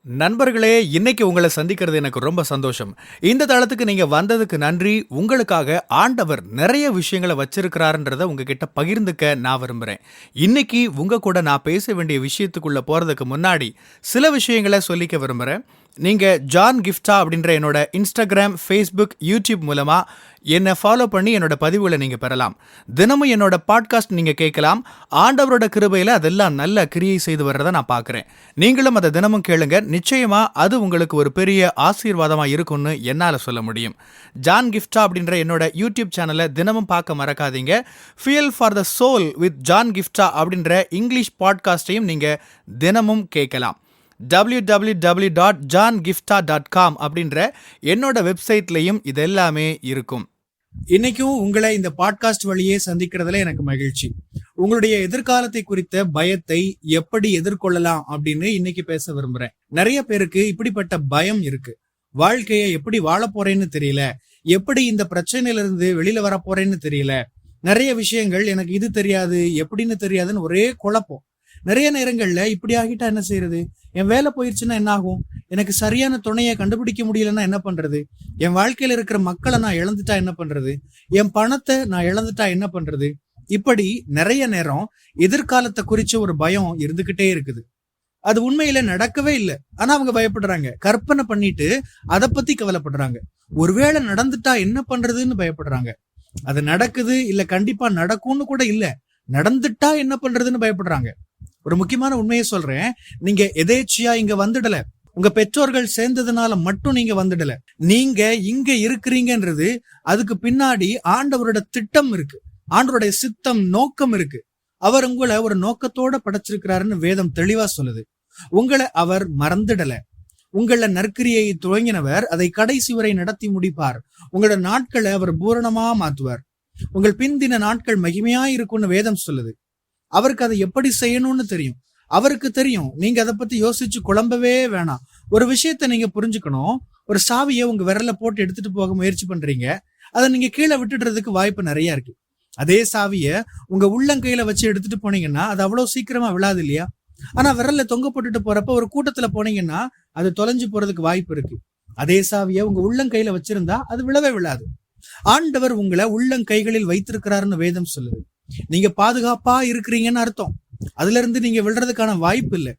நண்பர்களே, இன்னைக்கு உங்கள சந்திக்கிறது எனக்கு ரொம்ப சந்தோஷம். இந்த தளத்துக்கு நீங்க வந்ததுக்கு நன்றி. உங்களுக்காக ஆண்டவர் நெறைய விஷயங்கள வச்சிருக்கிறாருன்றத உங்ககிட்ட பகிர்ந்துக்க நான் விரும்புறேன். இன்னைக்கு உங்க கூட நான் பேச வேண்டிய விஷயத்துக்குள்ள போறதுக்கு முன்னாடி, சில விஷயங்கள சொல்லிக்க விரும்புறேன். நீங்க ஜான் கிஃப்டா அப்படின்ற என்னோட Instagram, Facebook, YouTube மூலமா என்ன ஃபாலோ பண்ணி என்னோட பதிவுகள நீங்க பெறலாம். தினமும் என்னோட பாட்காஸ்ட் நீங்க கேட்கலாம். ஆண்டவரோட கிருபையில அதெல்லாம் நல்ல கிரியை செய்து வர்றத நான் பார்க்கிறேன். நீங்களும் அத தினமும் கேளுங்க. நிச்சயமா அது உங்களுக்கு ஒரு பெரிய ஆசீர்வாதமா இருக்கும்னு என்னால சொல்ல முடியும். ஜான் கிஃப்டா அப்படின்ற என்னோட யூடியூப் சேனலை தினமும் பார்க்க மறக்காதீங்க. Fuel for the soul with John கிஃப்டா அப்படின்ற இங்கிலீஷ் பாட்காஸ்டையும் நீங்க தினமும் கேட்கலாம். www.johngifta.com அப்படின்ற என்னோட வெப்சைட்லையும் இது எல்லாமே இருக்கும். இன்னைக்கும் உங்களை இந்த பாட்காஸ்ட் வழியே சந்திக்கிறதுல எனக்கு மகிழ்ச்சி. உங்களுடைய எதிர்காலத்தை குறித்த பயத்தை எப்படி எதிர்கொள்ளலாம் அப்படின்னு இன்னைக்கு பேச விரும்புறேன். நிறைய பேருக்கு இப்படிப்பட்ட பயம் இருக்கு. வாழ்க்கையை எப்படி வாழ போறேன்னு தெரியல, எப்படி இந்த பிரச்சனையில இருந்து வெளியில வர போறேன்னு தெரியல, நிறைய விஷயங்கள் எனக்கு இது தெரியாது எப்படின்னு தெரியாதுன்னு ஒரே குழப்பம். நிறைய நேரங்கள்ல இப்படி ஆகிட்டா என்ன செய்யறது, என் வேலை போயிருச்சுன்னா என்ன ஆகும், எனக்கு சரியான துணையை கண்டுபிடிக்க முடியலன்னா என்ன பண்றது, என் வாழ்க்கையில இருக்கிற மக்களை நான் இழந்துட்டா என்ன பண்றது, என் பணத்தை நான் இழந்துட்டா என்ன பண்றது, இப்படி நிறைய நேரம் எதிர்காலத்தை குறிச்ச ஒரு பயம் இருந்துகிட்டே இருக்குது. அது உண்மையில நடக்கவே இல்லை, ஆனா அவங்க பயப்படுறாங்க, கற்பனை பண்ணிட்டு அதை பத்தி கவலைப்படுறாங்க. ஒருவேளை நடந்துட்டா என்ன பண்றதுன்னு பயப்படுறாங்க. அது நடக்குது இல்ல கண்டிப்பா நடக்கும்னு கூட இல்ல, நடந்துட்டா என்ன பண்றதுன்னு பயப்படுறாங்க. ஒரு முக்கியமான உண்மையை சொல்றேன், நீங்க எதேச்சியா இங்க வந்துடல, உங்க பெற்றோர்கள் சேர்ந்ததுனால மட்டும் நீங்க வந்துடல. நீங்க இங்க இருக்கிறீங்கன்றது அதுக்கு பின்னாடி ஆண்டவரோட திட்டம் இருக்கு, ஆண்டவருடைய சித்தம் நோக்கம் இருக்கு. அவர் உங்களை ஒரு நோக்கத்தோட படைச்சிருக்கிறாருன்னு வேதம் தெளிவா சொல்லுது. உங்களை அவர் மறந்துடல. உங்கள நற்கிரியை துவங்கினவர் அதை கடைசி வரை நடத்தி முடிப்பார். உங்களோட நாட்களை அவர் பூரணமா மாத்துவார். உங்கள் பிந்தின நாட்கள் மகிமையா இருக்கும்னு வேதம் சொல்லுது. அவருக்கு அதை எப்படி செய்யணும்னு தெரியும். அவருக்கு தெரியும். நீங்க அதை பத்தி யோசிச்சு குழம்பவே வேணாம். ஒரு விஷயத்த நீங்க புரிஞ்சுக்கணும். ஒரு சாவியை உங்க விரல்ல போட்டு எடுத்துட்டு போக முயற்சி பண்றீங்க, அதை நீங்க கீழே விட்டுடுறதுக்கு வாய்ப்பு நிறைய இருக்கு. அதே சாவிய உங்க உள்ளங்கையில வச்சு எடுத்துட்டு போனீங்கன்னா அது அவ்வளவு சீக்கிரமா விழாது இல்லையா? ஆனா விரல்ல தொங்க போட்டுட்டு போறப்ப ஒரு கூட்டத்துல போனீங்கன்னா அது தொலைஞ்சு போறதுக்கு வாய்ப்பு இருக்கு. அதே சாவிய உங்க உள்ளங்கையில வச்சிருந்தா அது விழவே விழாது. ஆண்டவர் உங்களை உள்ளங்கைகளில் வைத்திருக்கிறாருன்னு வேதம் சொல்லுது. நீங்க பாதுகாப்பா இருக்கிறீங்கன்னு அர்த்தம். அதுல இருந்து நீங்க விழுறதுக்கான வாய்ப்பு இல்லை.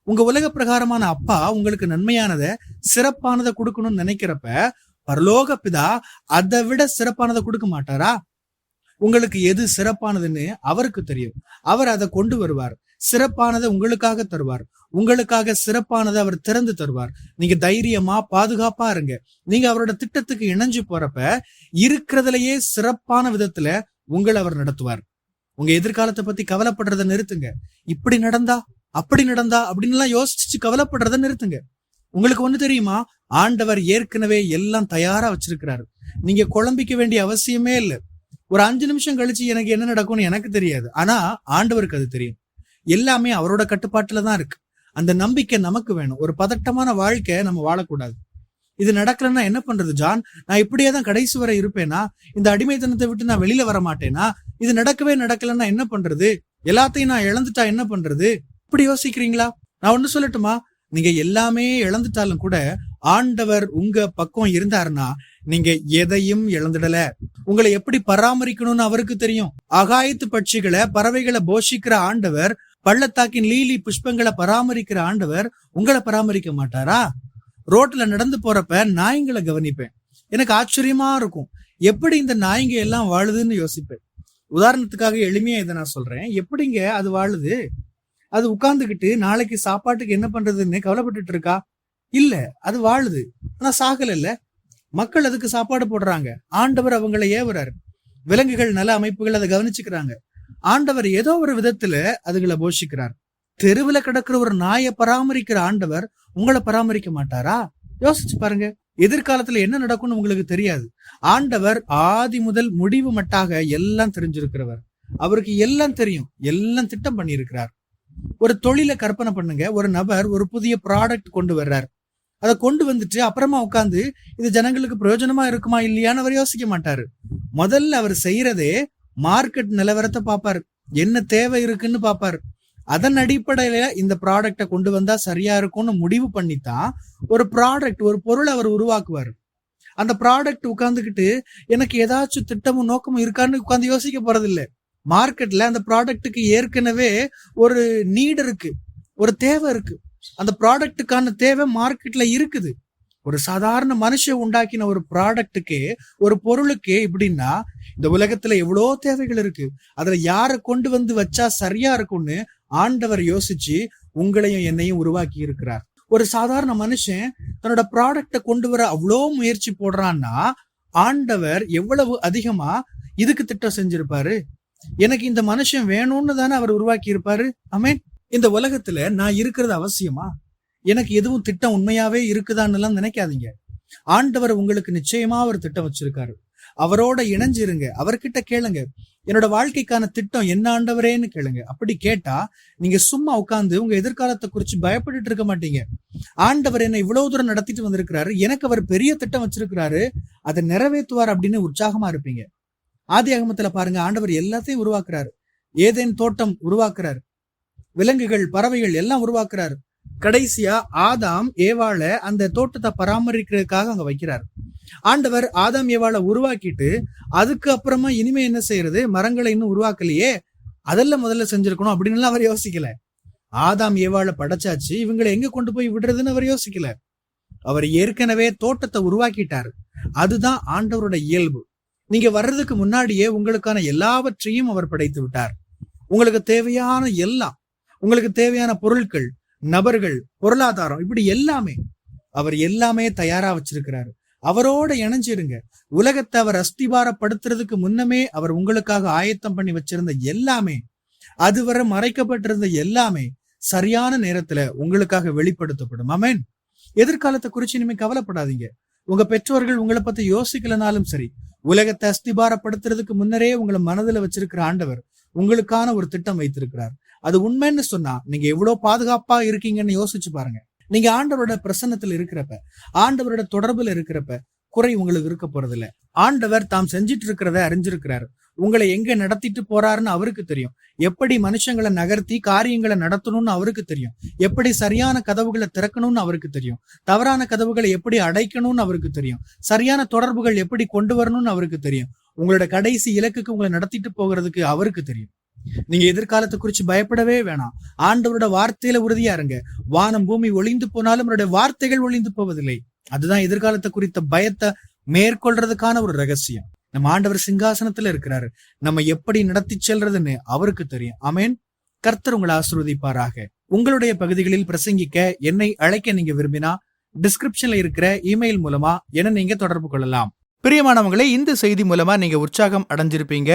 உங்க உலக பிரகாரமான அப்பா உங்களுக்கு நன்மையானதை சிறப்பானதை கொடுக்கணும்னு நினைக்கிறப்ப பரலோக பிதா அதை விட சிறப்பானதை கொடுக்க மாட்டாரா? உங்களுக்கு எது சிறப்பானதுன்னு அவருக்கு தெரியும். அவர் அதை கொண்டு வருவார். சிறப்பானதை உங்களுக்காக தருவார். உங்களுக்காக சிறப்பானதை அவர் திறந்து தருவார். நீங்க தைரியமா பாதுகாப்பா இருங்க. நீங்க அவரோட திட்டத்துக்கு இணைஞ்சு போறப்ப இருக்கிறதுலயே சிறப்பான விதத்துல உங்களை அவர் நடத்துவார். உங்க எதிர்காலத்தை பத்தி கவலைப்படுறத நிறுத்துங்க. இப்படி நடந்தா அப்படி நடந்தா அப்படின்னு எல்லாம் யோசிச்சு கவலைப்படுறத நிறுத்துங்க. உங்களுக்கு ஒண்ணு தெரியுமா, ஆண்டவர் ஏற்கனவே எல்லாம் தயாரா வச்சிருக்கிறாரு. நீங்க குழம்பிக்க வேண்டிய அவசியமே இல்லை. ஒரு 5 நிமிஷம் கழிச்சு எனக்கு என்ன நடக்கும்னு எனக்கு தெரியாது, ஆனா ஆண்டவருக்கு அது தெரியும். எல்லாமே அவரோட கட்டுப்பாட்டுலதான் இருக்கு. அந்த நம்பிக்கை நமக்கு வேணும். ஒரு பதட்டமான வாழ்க்கை நம்ம வாழக்கூடாது. இது நடக்கலன்னா என்ன பண்றது ஜான், நான் இப்படியே தான் கடைசி வரை இருப்பேனா, இந்த அடிமைத்தனத்தை விட்டு நான் வெளியில வர மாட்டேனா, இது நடக்கலன்னா என்ன பண்றது, எல்லாத்தையும் நான் இழந்துட்டா என்ன பண்றது, இப்படி யோசிக்கிறீங்களா? நான் ஒண்ணு சொல்லட்டுமா, நீங்க எல்லாமே இழந்துட்டாலும் கூட ஆண்டவர் உங்க பக்கம் இருந்தாருன்னா நீங்க எதையும் இழந்துடல. உங்களை எப்படி பராமரிக்கணும்னு அவருக்கு தெரியும். ஆகாயத்து பட்சிகளை பறவைகளை போஷிக்கிற ஆண்டவர், பள்ளத்தாக்கின் லீலி புஷ்பங்களை பராமரிக்கிற ஆண்டவர் உங்களை பராமரிக்க மாட்டாரா? ரோட்ல நடந்து போறப்ப நாய்ங்களை கவனிப்பேன். எனக்கு ஆச்சரியமா இருக்கும், எப்படி இந்த நாய்ங்க எல்லாம் வாழுதுன்னு யோசிப்பேன். உதாரணத்துக்காக எளிமையா இதை நான் சொல்றேன். எப்படிங்க அது வாழுது? அது உட்கார்ந்துகிட்டு நாளைக்கு சாப்பாட்டுக்கு என்ன பண்றதுன்னு கவலைப்பட்டுட்டு இருக்கா? இல்ல, அது வாழுது. ஆனா சாகல இல்ல. மக்கள் அதுக்கு சாப்பாடு போடுறாங்க, ஆண்டவர் அவங்களை ஏவுறாரு. விலங்குகள் நல அமைப்புகள் அதை கவனிச்சுக்கிறாங்க. ஆண்டவர் ஏதோ ஒரு விதத்துல அதுகளை போஷிக்கிறார். தெருவுல கிடக்குற ஒரு நாயை பராமரிக்கிற ஆண்டவர் உங்களை பராமரிக்க மாட்டாரா? யோசிச்சு பாருங்க. எதிர்காலத்துல என்ன நடக்கும்னு உங்களுக்கு தெரியாது. ஆண்டவர் ஆதி முதல் முடிவு மட்டாக எல்லாம் தெரிஞ்சிருக்கிறவர். அவருக்கு எல்லாம் தெரியும், எல்லாம் திட்டம் பண்ணி இருக்கிறார். ஒரு தொழிலை கற்பனை பண்ணுங்க. ஒரு நபர் ஒரு புதிய ப்ராடக்ட் கொண்டு வர்றார். அதை கொண்டு வந்துட்டு அப்புறமா உட்காந்து இது ஜனங்களுக்கு பிரயோஜனமா இருக்குமா இல்லையான்னு அவர் யோசிக்க மாட்டாரு. முதல்ல அவர் செய்யறதே மார்க்கெட் நிலவரத்தை பாப்பாரு, என்ன தேவை இருக்குன்னு பாப்பாரு. அதன் அடிப்படையில இந்த ப்ராடக்டை கொண்டு வந்தா சரியா இருக்கும்னு முடிவு பண்ணித்தான் ஒரு பொருளை அவர் உருவாக்குவாரு. அந்த ப்ராடக்ட் உட்கார்ந்துகிட்டு எனக்கு ஏதாச்சும் திட்டமும் நோக்கமும் இருக்கான்னு உட்கார்ந்து யோசிக்க போறது இல்ல. மார்க்கெட்ல அந்த ப்ராடக்ட்டுக்கு ஏற்கனவே ஒரு நீட் இருக்கு, ஒரு தேவை இருக்கு. அந்த ப்ராடக்ட்டுக்கான தேவை மார்க்கெட்ல இருக்குது. ஒரு சாதாரண மனுஷன் உண்டாக்கின ஒரு ப்ராடக்ட்டுக்கே, ஒரு பொருளுக்கே இப்படின்னா இந்த உலகத்துல எவ்வளோ தேவைகள் இருக்கு. அதுல யாரை கொண்டு வந்து வச்சா சரியா இருக்கும்னு ஆண்டவர் யோசிச்சு உங்களையும் என்னையும் உருவாக்கி இருக்கிறார். ஒரு சாதாரண மனுஷன் தன்னோட ப்ராடக்ட கொண்டு வர அவ்வளோ முயற்சி போடுறான்னா ஆண்டவர் எவ்வளவு அதிகமா இதுக்கு திட்டம் செஞ்சிருப்பாரு. எனக்கு இந்த மனுஷன் வேணும்னு தானே அவர் உருவாக்கி இருப்பாரு. ஆமென். இந்த உலகத்துல நான் இருக்கிறது அவசியமா? எனக்கு எதுவும் திட்டம் உண்மையாவே இருக்குதான்னு எல்லாம் நினைக்காதீங்க. ஆண்டவர் உங்களுக்கு நிச்சயமா ஒரு திட்டம் வச்சிருக்காரு. அவரோட இணைஞ்சிருங்க, அவர்கிட்ட கேளுங்க, என்னோட வாழ்க்கைக்கான திட்டம் என்ன ஆண்டவரேன்னு கேளுங்க. அப்படி கேட்டா நீங்க சும்மா உட்கார்ந்து உங்க எதிர்காலத்தை குறிச்சு பயப்பட்டுட்டு இருக்க மாட்டீங்க. ஆண்டவர் என்ன இவ்வளவு தூரம் நடத்திட்டு வந்திருக்கிறாரு, எனக்கு அவர் பெரிய திட்டம் வச்சிருக்கிறாரு, அதை நிறைவேற்றுவார் அப்படின்னு உற்சாகமா இருப்பீங்க. ஆதியாகமத்துல பாருங்க, ஆண்டவர் எல்லாத்தையும் உருவாக்குறாரு. ஏதேன் தோட்டம் உருவாக்குறாரு, விலங்குகள் பறவைகள் எல்லாம் உருவாக்குறாரு. கடைசியா ஆதாம் ஏவாள அந்த தோட்டத்தை பராமரிக்கிறதுக்காக அங்க வைக்கிறார். ஆண்டவர் ஆதாம் ஏவாளை உருவாக்கிட்டு அதுக்கு அப்புறமா இனிமே என்ன செய்யறது, மரங்களை இன்னும் உருவாக்கலையே, அதெல்லாம் முதல்ல செஞ்சிருக்கணும் அப்படின்னு அவர் யோசிக்கல. ஆதாம் ஏவாளை படைச்சாச்சு, இவங்களை எங்க கொண்டு போய் விடுறதுன்னு அவர் யோசிக்கல. அவர் ஏற்கனவே தோட்டத்தை உருவாக்கிட்டாரு. அதுதான் ஆண்டவரோட இயல்பு. நீங்க வர்றதுக்கு முன்னாடியே உங்களுக்கான எல்லாவற்றையும் அவர் படைத்து விட்டார். உங்களுக்கு தேவையான எல்லாம், உங்களுக்கு தேவையான பொருட்கள், நபர்கள், பொருளாதாரம், இப்படி அவர் எல்லாமே தயாரா வச்சிருக்கிறாரு. அவரோட இணைஞ்சிருங்க. உலகத்தை அவர் அஸ்திபாரப்படுத்துறதுக்கு முன்னமே அவர் உங்களுக்காக ஆயத்தம் பண்ணி வச்சிருந்த எல்லாமே, அதுவரை மறைக்கப்பட்டிருந்த எல்லாமே சரியான நேரத்துல உங்களுக்காக வெளிப்படுத்தப்படும். ஆமென். எதிர்காலத்தை குறிச்சு இனிமே கவலைப்படாதீங்க. உங்க பெற்றோர்கள் உங்களை பத்தி யோசிக்கலனாலும் சரி, உலகத்தை அஸ்திபாரப்படுத்துறதுக்கு முன்னரே உங்களை மனதுல வச்சிருக்கிற ஆண்டவர் உங்களுக்கான ஒரு திட்டம் வைத்திருக்கிறார். அது உண்மைன்னு சொன்னா நீங்க எவ்வளவு பாதுகாப்பா இருக்கீங்கன்னு யோசிச்சு பாருங்க. நீங்க ஆண்டவரோட பிரசன்னத்துல இருக்கிறப்ப, ஆண்டவரோட தொடர்புல இருக்கிறப்ப குறை உங்களுக்கு இருக்க போறது இல்ல. ஆண்டவர் தாம் செஞ்சிட்டு இருக்கிறத அறிஞ்சிருக்கிறாரு. உங்களை எங்க நடத்திட்டு போறாருன்னு அவருக்கு தெரியும். எப்படி மனுஷங்களை நகர்த்தி காரியங்களை நடத்தணும்னு அவருக்கு தெரியும். எப்படி சரியான கதவுகளை திறக்கணும்னு அவருக்கு தெரியும். தவறான கதவுகளை எப்படி அடைக்கணும்னு அவருக்கு தெரியும். சரியான தொடர்புகள் எப்படி கொண்டு வரணும்னு அவருக்கு தெரியும். உங்களோட கடைசி இலக்குக்கு உங்களை நடத்திட்டு போகிறதுக்கு அவருக்கு தெரியும். நீங்க எதிர்காலத்தை குறிச்சு பயப்படவே வேணாம். ஆண்டவரோட வார்த்தையில உறுதியா இருங்க. வானம் பூமி ஒளிந்து போனாலும் அவருடைய வார்த்தைகள் ஒளிந்து போவதில்லை. அதுதான் எதிர்காலத்தை குறித்த பயத்தை மேற்கொள்றதுக்கான ஒரு ரகசியம். நம்ம ஆண்டவர் சிங்காசனத்துல இருக்கிறாரு. நம்ம எப்படி நடத்தி செல்றதுன்னு அவருக்கு தெரியும். ஆமென். கர்த்தர் உங்களை ஆசீர்வதிப்பாராக. உங்களுடைய பகுதிகளில் பிரசங்கிக்க என்னை அழைக்க நீங்க விரும்பினா டிஸ்கிரிப்ஷன்ல இருக்கிற இமெயில் மூலமா என்ன நீங்க தொடர்பு கொள்ளலாம். பிரியமானவங்களே, இந்த செய்தி மூலமா நீங்க உற்சாகம் அடைஞ்சிருப்பீங்க,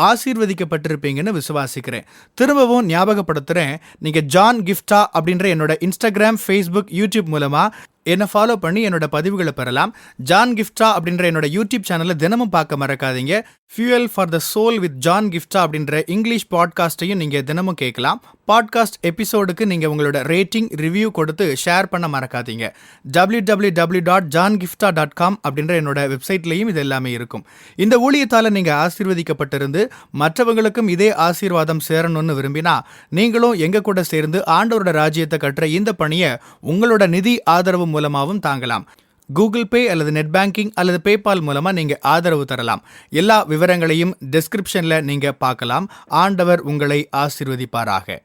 ஆசீர்வதிக்கப்பட்டிருப்பீங்கன்னு விசுவாசிக்கிறேன். திரும்பவும் ஞாபகப்படுத்துறேன், நீங்க ஜான் கிஃப்டா அப்படின்ற என்னோட இன்ஸ்டாகிராம், ஃபேஸ்புக், யூடியூப் மூலமா என்னை ஃபாலோ பண்ணி என்னோட பதிவுகளை பெறலாம். ஜான் கிஃப்டா அப்படின்ற என்னோட யூடியூப் சேனலை தினமும் பார்க்க மறக்காதீங்க. Fuel for the soul with John கிஃப்டா அப்படின்ற இங்கிலீஷ் பாட்காஸ்டையும் நீங்கள் தினமும் கேட்கலாம். பாட்காஸ்ட் எபிசோடுக்கு நீங்கள் உங்களோட ரேட்டிங், ரிவ்யூ கொடுத்து ஷேர் பண்ண மறக்காதீங்க. www.johngiftha.com அப்படின்ற என்னோட வெப்சைட்லையும் இது எல்லாமே இருக்கும். இந்த ஊழியத்தால் நீங்கள் ஆசீர்வதிக்கப்பட்டிருந்து மற்றவங்களுக்கும் இதே ஆசீர்வாதம் சேரணும்னு விரும்பினா நீங்களும் எங்க கூட சேர்ந்து ஆண்டவரோட ராஜ்யத்தை கட்டுற இந்த பணியை உங்களோட நிதி ஆதரவு மூலமாகவும் தாங்கலாம். கூகுள் பே அல்லது நெட் பேங்கிங் அல்லது பேபால் மூலமா நீங்க ஆதரவு தரலாம். எல்லா விவரங்களையும் டிஸ்கிரிப்ஷன்ல நீங்க பார்க்கலாம். ஆண்டவர் உங்களை ஆசீர்வதிப்பாராக.